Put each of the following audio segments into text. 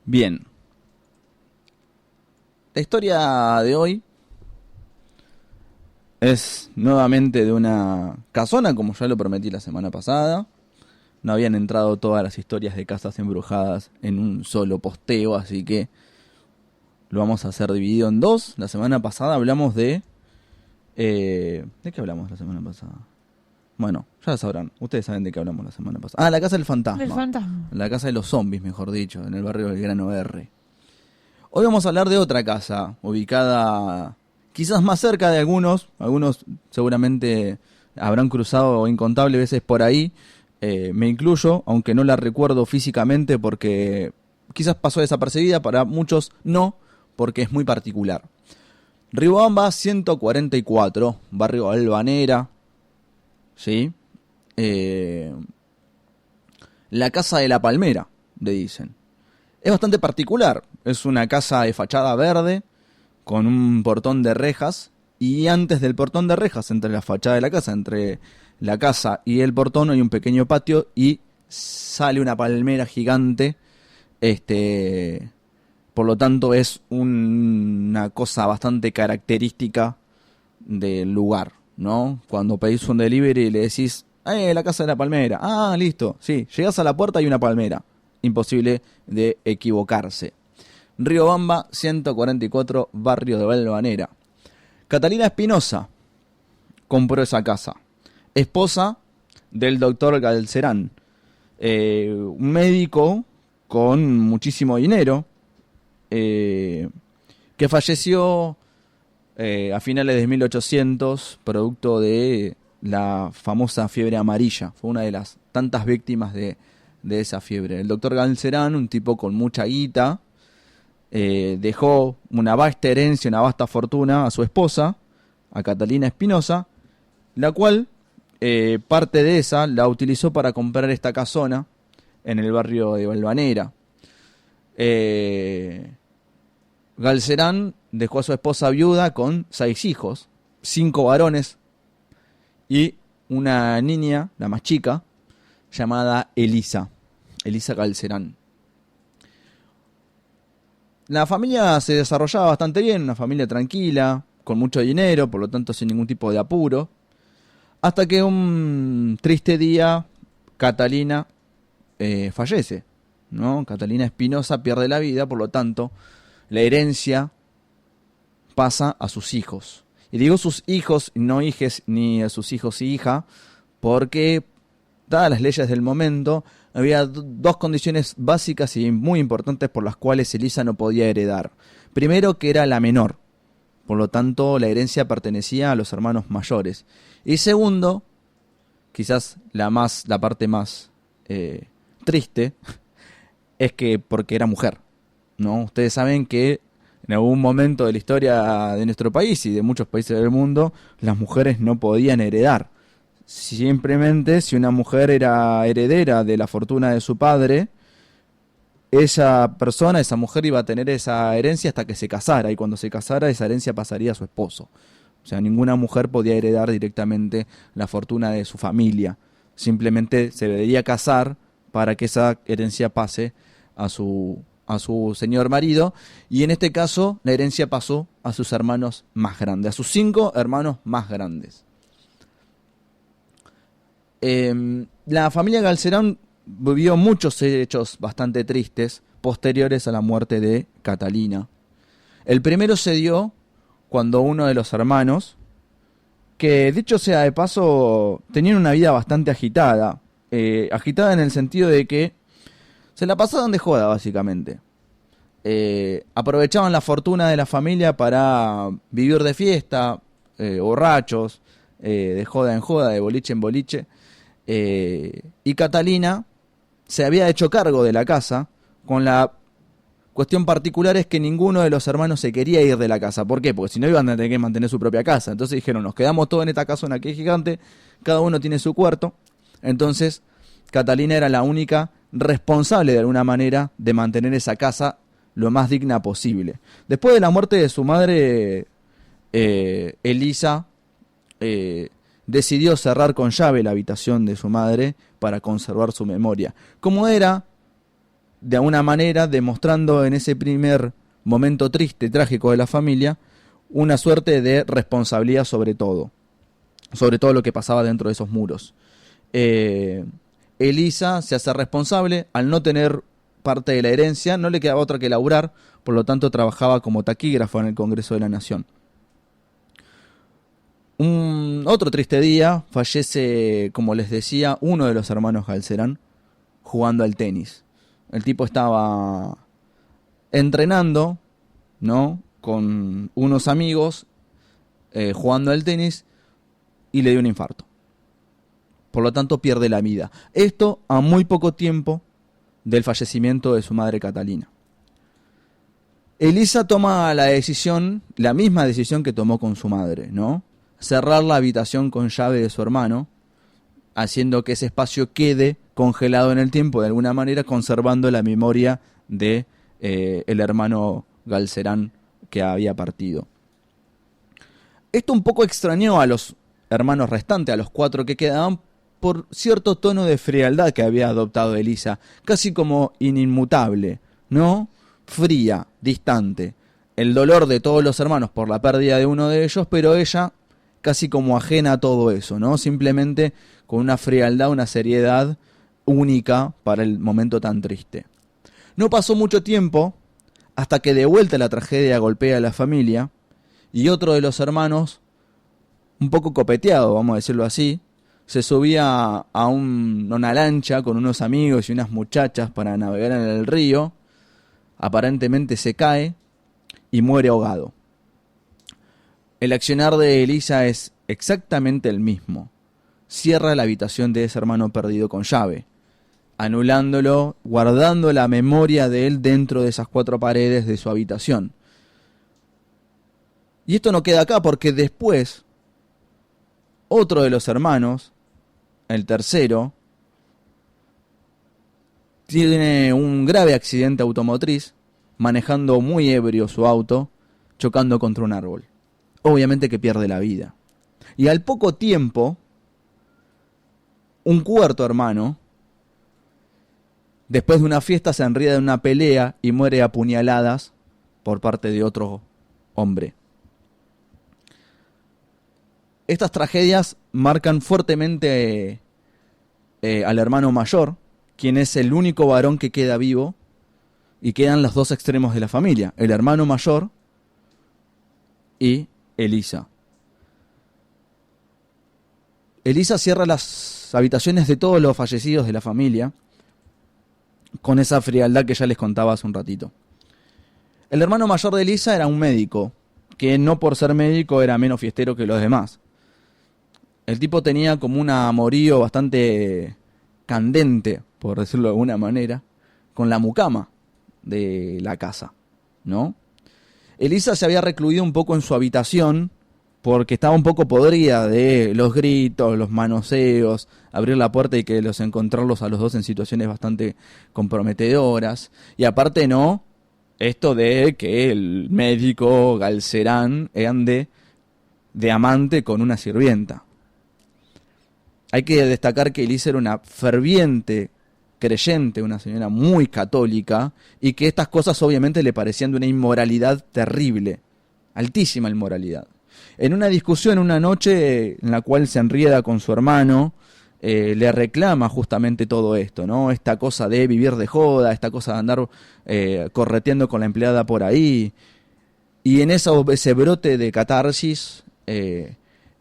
Bien, la historia de hoy es nuevamente de una casona, como ya lo prometí la semana pasada. No habían entrado todas las historias de casas embrujadas en un solo posteo, así que lo vamos a hacer dividido en dos. La semana pasada hablamos de... ¿De qué hablamos la semana pasada? Bueno, ya sabrán. Ustedes saben de qué hablamos la semana pasada. Ah, la casa del El fantasma. fantasma. La casa de los zombies, mejor dicho, en el barrio del Grano R. Hoy vamos a hablar de otra casa, ubicada quizás más cerca de algunos. Algunos seguramente habrán cruzado incontables veces por ahí. Me incluyo, aunque no la recuerdo físicamente porque quizás pasó desapercibida, para muchos no, porque es muy particular. Riobamba 144, barrio Albanera, ¿sí? La casa de la palmera, le dicen. Es bastante particular, es una casa de fachada verde, con un portón de rejas, y antes del portón de rejas, entre la fachada de la casa, entre la casa y el portón hay un pequeño patio y sale una palmera gigante. Por lo tanto es una cosa bastante característica del lugar, ¿no? Cuando pedís un delivery y le decís, la casa de la palmera. Ah, listo, sí, llegás a la puerta y hay una palmera. Imposible de equivocarse. Riobamba 144, barrio de Valvanera. Catalina Espinosa compró esa casa. Esposa del doctor Galcerán. Un médico con muchísimo dinero. Que falleció a finales de 1800, producto de la famosa fiebre amarilla. Fue una de las tantas víctimas de esa fiebre. El doctor Galcerán, un tipo con mucha guita, dejó una vasta herencia, una vasta fortuna a su esposa, a Catalina Espinosa, la cual parte de esa la utilizó para comprar esta casona en el barrio de Valvanera. Galcerán dejó a su esposa viuda con 6 hijos, 5 varones y una niña, la más chica, llamada Elisa Galcerán. La familia se desarrollaba bastante bien, una familia tranquila, con mucho dinero, por lo tanto sin ningún tipo de apuro, hasta que un triste día Catalina fallece, ¿no? Catalina Espinosa pierde la vida, por lo tanto la herencia pasa a sus hijos. Y digo sus hijos, no hijes, ni a sus hijos y hija, porque, dadas las leyes del momento, había dos condiciones básicas y muy importantes por las cuales Elisa no podía heredar. Primero, que era la menor, por lo tanto la herencia pertenecía a los hermanos mayores. Y segundo, quizás la parte más triste, es que porque era mujer, ¿no? Ustedes saben que en algún momento de la historia de nuestro país y de muchos países del mundo, las mujeres no podían heredar. Simplemente, si una mujer era heredera de la fortuna de su padre, esa persona, esa mujer, iba a tener esa herencia hasta que se casara, y cuando se casara esa herencia pasaría a su esposo. O sea, ninguna mujer podía heredar directamente la fortuna de su familia. Simplemente se debería casar para que esa herencia pase a su señor marido, y en este caso la herencia pasó a sus hermanos más grandes, a sus 5 hermanos más grandes. La familia Galcerán vivió muchos hechos bastante tristes posteriores a la muerte de Catalina. El primero se dio cuando uno de los hermanos, que dicho sea de paso, tenían una vida bastante agitada, agitada en el sentido de que se la pasaban de joda, básicamente. Aprovechaban la fortuna de la familia para vivir de fiesta, borrachos, de joda en joda, de boliche en boliche. Y Catalina se había hecho cargo de la casa, con la cuestión particular es que ninguno de los hermanos se quería ir de la casa. ¿Por qué? Porque si no iban a tener que mantener su propia casa. Entonces dijeron, nos quedamos todos en esta casona que es gigante, cada uno tiene su cuarto. Entonces Catalina era la única responsable de alguna manera de mantener esa casa lo más digna posible. Después de la muerte de su madre, Elisa decidió cerrar con llave la habitación de su madre para conservar su memoria. Como era de alguna manera demostrando en ese primer momento triste, trágico de la familia, una suerte de responsabilidad sobre todo lo que pasaba dentro de esos muros. Elisa se hace responsable, al no tener parte de la herencia, no le quedaba otra que laburar, por lo tanto trabajaba como taquígrafo en el Congreso de la Nación. Otro triste día, fallece, como les decía, uno de los hermanos Galcerán jugando al tenis. El tipo estaba entrenando, ¿no?, con unos amigos, jugando al tenis, y le dio un infarto. Por lo tanto, pierde la vida. Esto a muy poco tiempo del fallecimiento de su madre Catalina. Elisa toma la decisión, la misma decisión que tomó con su madre, ¿no? Cerrar la habitación con llave de su hermano, haciendo que ese espacio quede congelado en el tiempo, de alguna manera conservando la memoria de el hermano Galcerán que había partido. Esto un poco extrañó a los hermanos restantes, a los 4 que quedaban, por cierto tono de frialdad que había adoptado Elisa, casi como inmutable, ¿no? Fría, distante. El dolor de todos los hermanos por la pérdida de uno de ellos, pero ella casi como ajena a todo eso, ¿no? Simplemente con una frialdad, una seriedad única para el momento tan triste. No pasó mucho tiempo hasta que de vuelta la tragedia golpea a la familia y otro de los hermanos, un poco copeteado, vamos a decirlo así, se subía a una lancha con unos amigos y unas muchachas para navegar en el río. Aparentemente se cae y muere ahogado. El accionar de Elisa es exactamente el mismo. Cierra la habitación de ese hermano perdido con llave, anulándolo, guardando la memoria de él dentro de esas 4 paredes de su habitación. Y esto no queda acá porque después otro de los hermanos, el tercero, tiene un grave accidente automotriz, manejando muy ebrio su auto, chocando contra un árbol. Obviamente que pierde la vida. Y al poco tiempo, un cuarto hermano, después de una fiesta, se enreda en una pelea y muere a puñaladas por parte de otro hombre. Estas tragedias marcan fuertemente al hermano mayor, quien es el único varón que queda vivo, y quedan los 2 extremos de la familia, el hermano mayor y Elisa. Elisa cierra las habitaciones de todos los fallecidos de la familia con esa frialdad que ya les contaba hace un ratito. El hermano mayor de Elisa era un médico, que no por ser médico era menos fiestero que los demás. El tipo tenía como un amorío bastante candente, por decirlo de alguna manera, con la mucama de la casa, ¿no? Elisa se había recluido un poco en su habitación porque estaba un poco podrida de los gritos, los manoseos, abrir la puerta y que encontrarlos a los 2 en situaciones bastante comprometedoras. Y aparte esto de que el médico Galcerán ande de amante con una sirvienta. Hay que destacar que Elisa era una ferviente creyente, una señora muy católica, y que estas cosas obviamente le parecían de una inmoralidad terrible, altísima inmoralidad. En una discusión una noche en la cual se enrieda con su hermano, le reclama justamente todo esto, ¿no? Esta cosa de vivir de joda, esta cosa de andar correteando con la empleada por ahí. Y en ese brote de catarsis,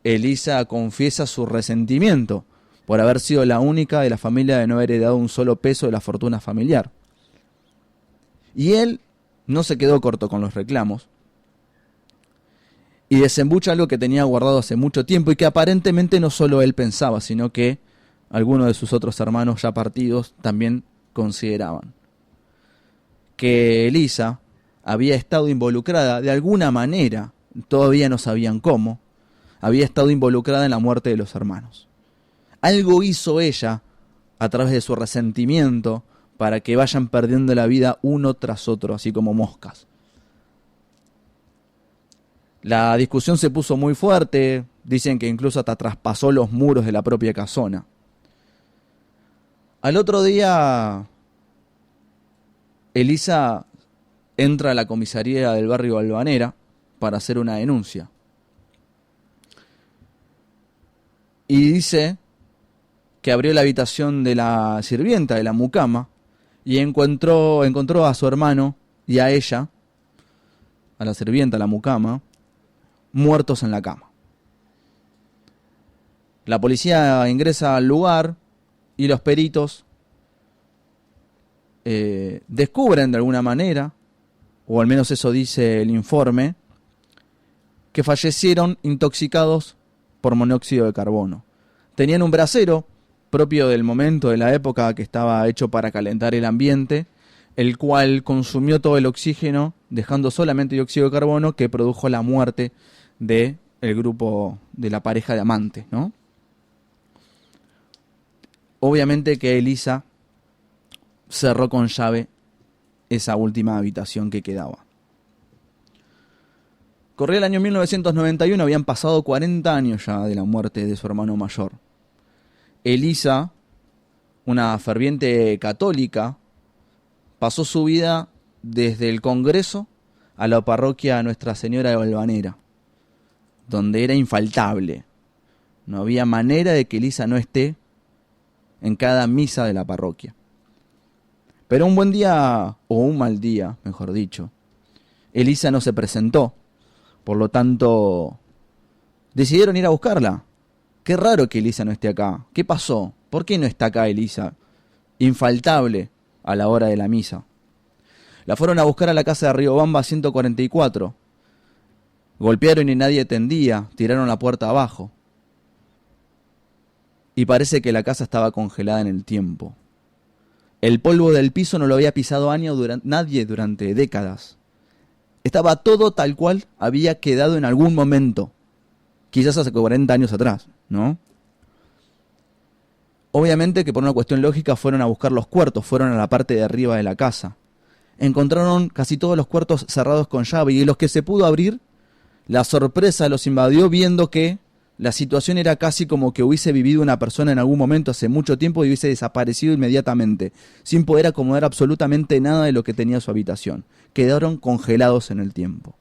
Elisa confiesa su resentimiento por haber sido la única de la familia de no haber heredado un solo peso de la fortuna familiar. Y él no se quedó corto con los reclamos y desembucha algo que tenía guardado hace mucho tiempo y que aparentemente no solo él pensaba, sino que algunos de sus otros hermanos ya partidos también consideraban. Que Elisa había estado involucrada de alguna manera, todavía no sabían cómo, había estado involucrada en la muerte de los hermanos. Algo hizo ella a través de su resentimiento para que vayan perdiendo la vida uno tras otro, así como moscas. La discusión se puso muy fuerte, dicen que incluso hasta traspasó los muros de la propia casona. Al otro día, Elisa entra a la comisaría del barrio Balvanera para hacer una denuncia. Y dice que abrió la habitación de la sirvienta, de la mucama, y encontró a su hermano y a ella, a la sirvienta, a la mucama, muertos en la cama. La policía ingresa al lugar y los peritos descubren de alguna manera, o al menos eso dice el informe, que fallecieron intoxicados por monóxido de carbono. Tenían un brasero propio del momento, de la época, que estaba hecho para calentar el ambiente, el cual consumió todo el oxígeno, dejando solamente dióxido de carbono, que produjo la muerte del grupo, de la pareja de amantes, ¿no? Obviamente que Elisa cerró con llave esa última habitación que quedaba. Corría el año 1991, habían pasado 40 años ya de la muerte de su hermano mayor. Elisa, una ferviente católica, pasó su vida desde el Congreso a la parroquia Nuestra Señora de Balvanera, donde era infaltable. No había manera de que Elisa no esté en cada misa de la parroquia. Pero un buen día, o un mal día, mejor dicho, Elisa no se presentó. Por lo tanto, decidieron ir a buscarla. Qué raro que Elisa no esté acá. ¿Qué pasó? ¿Por qué no está acá Elisa? Infaltable a la hora de la misa. La fueron a buscar a la casa de Riobamba 144. Golpearon y nadie atendía. Tiraron la puerta abajo. Y parece que la casa estaba congelada en el tiempo. El polvo del piso no lo había pisado nadie durante décadas. Estaba todo tal cual había quedado en algún momento. Quizás hace 40 años atrás, ¿no? Obviamente que por una cuestión lógica fueron a buscar los cuartos, fueron a la parte de arriba de la casa. Encontraron casi todos los cuartos cerrados con llave y los que se pudo abrir, la sorpresa los invadió viendo que la situación era casi como que hubiese vivido una persona en algún momento hace mucho tiempo y hubiese desaparecido inmediatamente, sin poder acomodar absolutamente nada de lo que tenía su habitación. Quedaron congelados en el tiempo.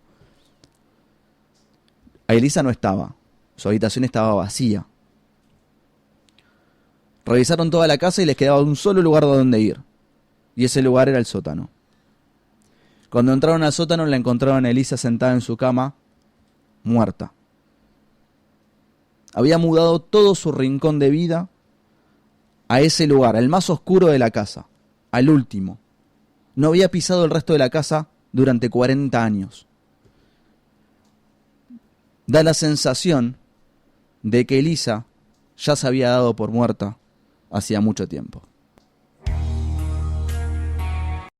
A Elisa no estaba, su habitación estaba vacía. Revisaron toda la casa y les quedaba un solo lugar donde ir, y ese lugar era el sótano. Cuando entraron al sótano la encontraron a Elisa sentada en su cama, muerta. Había mudado todo su rincón de vida a ese lugar, al más oscuro de la casa, al último. No había pisado el resto de la casa durante 40 años. Da la sensación de que Elisa ya se había dado por muerta hacía mucho tiempo.